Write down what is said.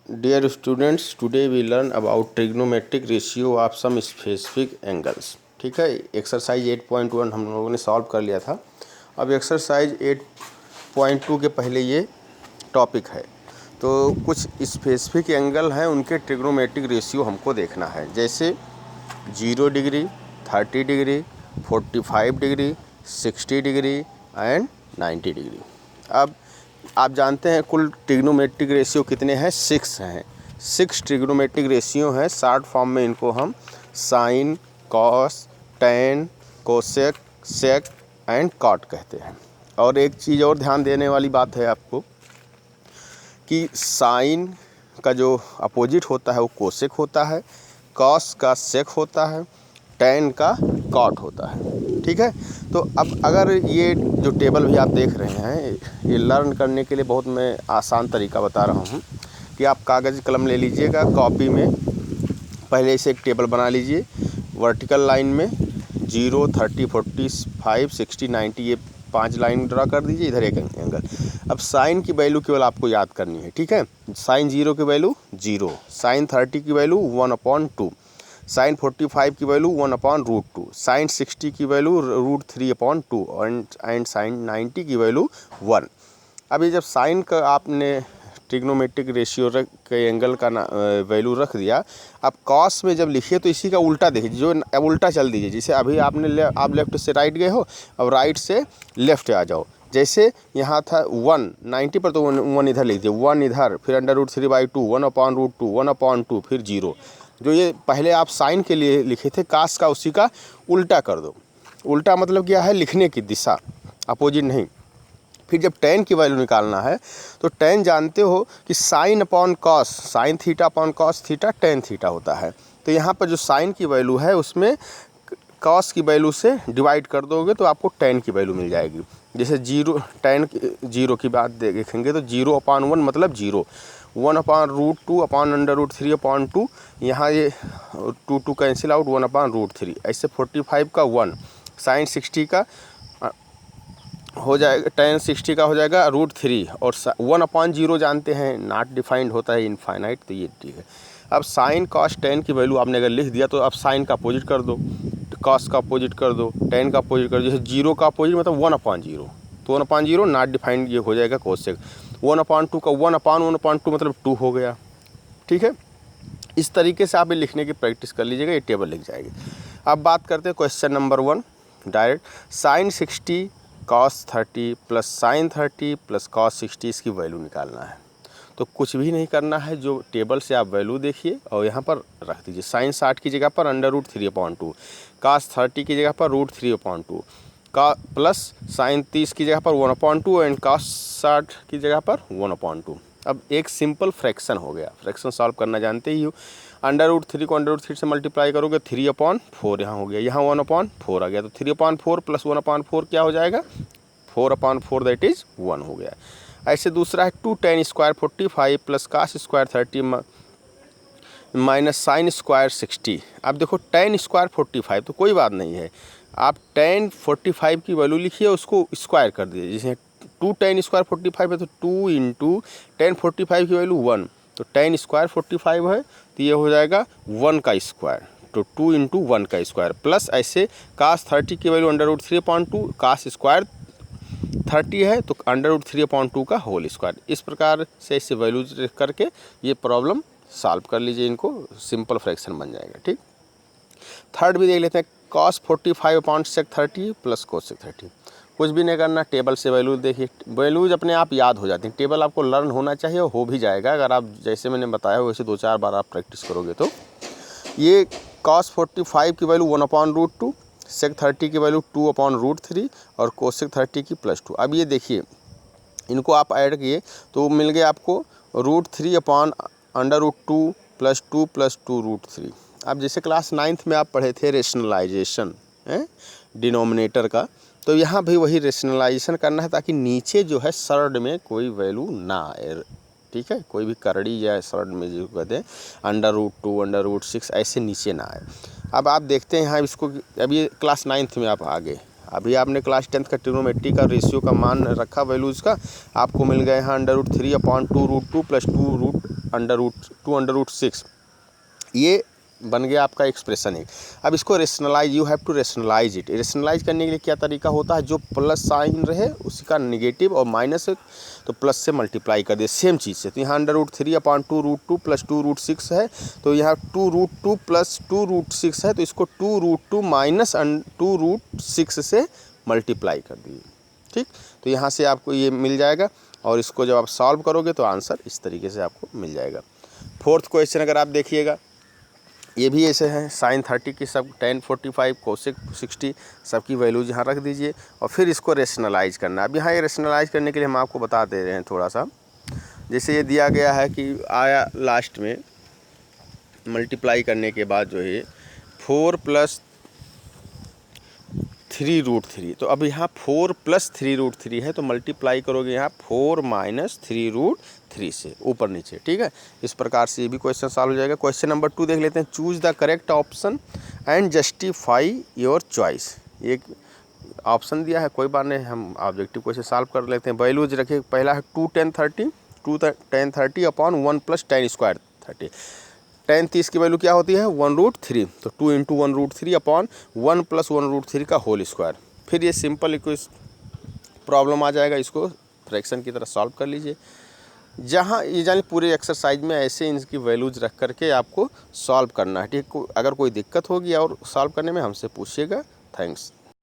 Dear students, today we learn about trigonometric ratio of some specific angles। ठीक है, exercise 8.1 हम लोगों ने सॉल्व कर लिया था। अब एक्सरसाइज 8.2 के पहले ये टॉपिक है, तो कुछ स्पेसिफिक एंगल हैं, उनके ट्रिग्नोमेट्रिक रेशियो हमको देखना है। जैसे 0 degree, 30 degree, 45 degree, 60 degree and 90 degree. अब आप जानते हैं कुल ट्रिग्नोमेट्रिक रेशियो कितने हैं? 6 हैं। 6 ट्रिग्नोमेट्रिक रेशियो हैं। शॉर्ट फॉर्म में इनको हम sine, cos, tan, cosec, sec and cot कहते हैं। और एक चीज़ और ध्यान देने वाली बात है आपको कि साइन का जो अपोजिट होता है वो कोसेक होता है, कॉस का सेक होता है, टैन का कॉट होता है। ठीक है, तो अब अगर ये जो टेबल भी आप देख रहे हैं, ये लर्न करने के लिए बहुत मैं आसान तरीका बता रहा हूँ कि आप कागज़ कलम ले लीजिएगा, कॉपी में पहले से एक टेबल बना लीजिए। वर्टिकल लाइन में 0, 30, 45, 60, 90 ये 5 लाइन ड्रा कर दीजिए, इधर एक एंगल। अब साइन की वैल्यू केवल आपको याद करनी है। ठीक है, साइन 0 की वैल्यू 0, साइन 30 की वैल्यू 1/2, साइन 45 की वैल्यू 1/√2, साइन 60 की वैल्यू √3/2 एंड साइन 90 की वैल्यू 1। अभी जब साइन का आपने ट्रिग्नोमेट्रिक रेशियो के एंगल का वैल्यू रख दिया, अब कॉस में जब लिखिए तो इसी का उल्टा देखिए, जो अब उल्टा चल दीजिए। जैसे अभी आप लेफ्ट से राइट गए हो, अब राइट से लेफ्ट आ जाओ। जैसे यहाँ था 1 90 पर, तो 1 इधर लिख दिए, 1 इधर, फिर √3/2, 1/√2, 1/2, फिर 0। जो ये पहले आप साइन के लिए लिखे थे कास का, उसी का उल्टा कर दो। उल्टा मतलब क्या है? लिखने की दिशा, अपोजिट नहीं। फिर जब टैन की वैल्यू निकालना है तो टैन जानते हो कि sine upon cos, sine theta upon cos theta tan theta होता है। तो यहाँ पर जो साइन की वैल्यू है उसमें कॉस की वैल्यू से डिवाइड कर दोगे तो आपको टैन की वैल्यू मिल जाएगी। जैसे 0 टैन 0 की बात देखेंगे तो 0/1 मतलब 0, 1/√2/√3/2, यहाँ ये 2 कैंसिल आउट, 1/√3। ऐसे 45 का 1, साइन 60 का हो जाएगा, टैन 60 का हो जाएगा √3, और 1/0 जानते हैं नॉट डिफाइंड होता है, इनफाइनाइट, तो ये ठीक है। अब साइन कॉस टैन की वैल्यू आपने अगर लिख दिया तो अब साइन का अपोजिट कर दो, कॉस का अपोजिट कर दो, टैन का अपोजिट कर दो। जैसे 0 का अपोजिट मतलब 1/0, तो 1/0 नॉट डिफाइंड ये हो जाएगा कोसेक। 1/2 का 1/1/2 मतलब 2 हो गया। ठीक है, इस तरीके से आप ये लिखने की प्रैक्टिस कर लीजिएगा, ये टेबल लिख जाएगी। अब बात करते हैं question number 1। Direct sine 60 cos 30 plus sine 30 plus cos 60, इसकी वैल्यू निकालना है। तो कुछ भी नहीं करना है, जो टेबल से आप वैल्यू देखिए और यहाँ पर रख दीजिए। साइन 60 की जगह पर √3/2, कॉस 30 की जगह पर √3/2, का प्लस साइन 30 की जगह पर 1/2 एंड कॉस 60 की जगह पर 1/2। अब एक सिंपल फ्रैक्शन हो गया। फ्रैक्शन सॉल्व करना जानते ही हो। √3 को √3 से मल्टीप्लाई करोगे 3/4 यहाँ हो गया, यहाँ 1/4 आ गया, तो 3/4 प्लस 1/4 क्या हो जाएगा? 4/4, दैट इज़ 1 हो गया। ऐसे दूसरा है 2 tan square 45 plus cos square 30 minus sine square 60। अब देखो tan स्क्वायर 45 तो कोई बात नहीं है, आप tan 45 की वैल्यू लिखिए, उसको स्क्वायर कर दीजिए। जैसे 2 tan स्क्वायर 45 है तो 2 × tan 45 की वैल्यू 1, तो tan स्क्वायर 45 है तो ये हो जाएगा 1 का स्क्वायर, तो 2 × 1 का स्क्वायर, प्लस ऐसे कास 30 की वैल्यू √3/2, कास स्क्वायर 30 है तो √3/2 का होल स्क्वायर। इस प्रकार से ऐसे वैल्यूज करके ये प्रॉब्लम सॉल्व कर लीजिए, इनको सिंपल फ्रैक्शन बन जाएगा। ठीक, थर्ड भी देख लेते हैं। Cos 45/sec 30 plus cosec 30। कुछ भी नहीं करना, टेबल से वैल्यू देखिए, वैल्यूज अपने आप याद हो जाती हैं। टेबल आपको लर्न होना चाहिए, हो भी जाएगा अगर आप जैसे मैंने बताया वैसे 2-4 बार आप प्रैक्टिस करोगे। तो ये कॉस 45 की वैल्यू 1/√2, सेक 30 की वैल्यू 2/√3 और कोसेक 30 की +2। अब ये देखिए, इनको आप ऐड किए तो मिल गया आपको √3/√2 + 2 + 2√3। अब जैसे क्लास 9th में आप पढ़े थे रेशनलाइजेशन है डिनोमिनेटर का, तो यहाँ भी वही रेशनलाइजेशन करना है ताकि नीचे जो है सर्ड में कोई वैल्यू ना आए। ठीक है, कोई भी करड़ी या सर्ड में जो कहते हैं √2 √6 ऐसे नीचे ना आए। अब आप देखते हैं यहाँ इसको, अभी ये क्लास 9th में आप आ गए, अभी आपने क्लास 10th का ट्रिग्नोमेट्री का रेशियो का मान रखा वैल्यूज़ का, आपको मिल गए यहाँ √3/2 √2 + 2 √2√6 ये बन गया आपका एक्सप्रेशन है। अब इसको rationalise, you have to rationalise it. Rationalise करने के लिए क्या तरीका होता है, जो प्लस साइन रहे उसका निगेटिव और माइनस है तो प्लस से मल्टीप्लाई कर दे सेम चीज़ से। तो यहाँ √3/2√2 प्लस 2√6 है, तो यहाँ 2√2 प्लस 2√6 है, तो इसको 2√2 माइनस 2√6 से मल्टीप्लाई कर दीजिए। ठीक, तो यहाँ से आपको ये मिल जाएगा और इसको जब आप सॉल्व करोगे तो आंसर इस तरीके से आपको मिल जाएगा। फोर्थ क्वेश्चन अगर आप देखिएगा, ये भी ऐसे हैं, sin 30 की सब tan 45 cosec 60 सबकी वैल्यूज यहाँ रख दीजिए और फिर इसको रेशनलाइज करना है। अब यहाँ ये रेशनलाइज करने के लिए हम आपको बता दे रहे हैं थोड़ा सा। जैसे ये दिया गया है कि आया लास्ट में मल्टीप्लाई करने के बाद जो है 4 + 3√3, तो अब यहाँ 4 + 3√3 है, तो मल्टीप्लाई करोगे यहाँ 4 - 3√3 से ऊपर नीचे। ठीक है, इस प्रकार से ये भी क्वेश्चन सॉल्व हो जाएगा। क्वेश्चन नंबर 2 देख लेते हैं। Choose the correct option and justify your choice. एक ऑप्शन दिया है, कोई बात नहीं, हम ऑब्जेक्टिव क्वेश्चन सॉल्व कर लेते हैं। वैल्यूज रखिए, पहला है 2 tan 30 अपॉन 1 + tan² 30। tan 30 की वैल्यू क्या होती है 1√3, तो 2 × 1√3 अपॉन 1 + 1√3 का होल स्क्वायर। फिर ये सिंपल इक्वेशन प्रॉब्लम आ जाएगा, इसको फ्रैक्शन की तरह सॉल्व कर लीजिए। जहाँ ये जाने पूरे एक्सरसाइज में ऐसे इनकी वैल्यूज रख करके आपको सॉल्व करना है। ठीक, अगर कोई दिक्कत होगी और सॉल्व करने में हमसे पूछिएगा। थैंक्स।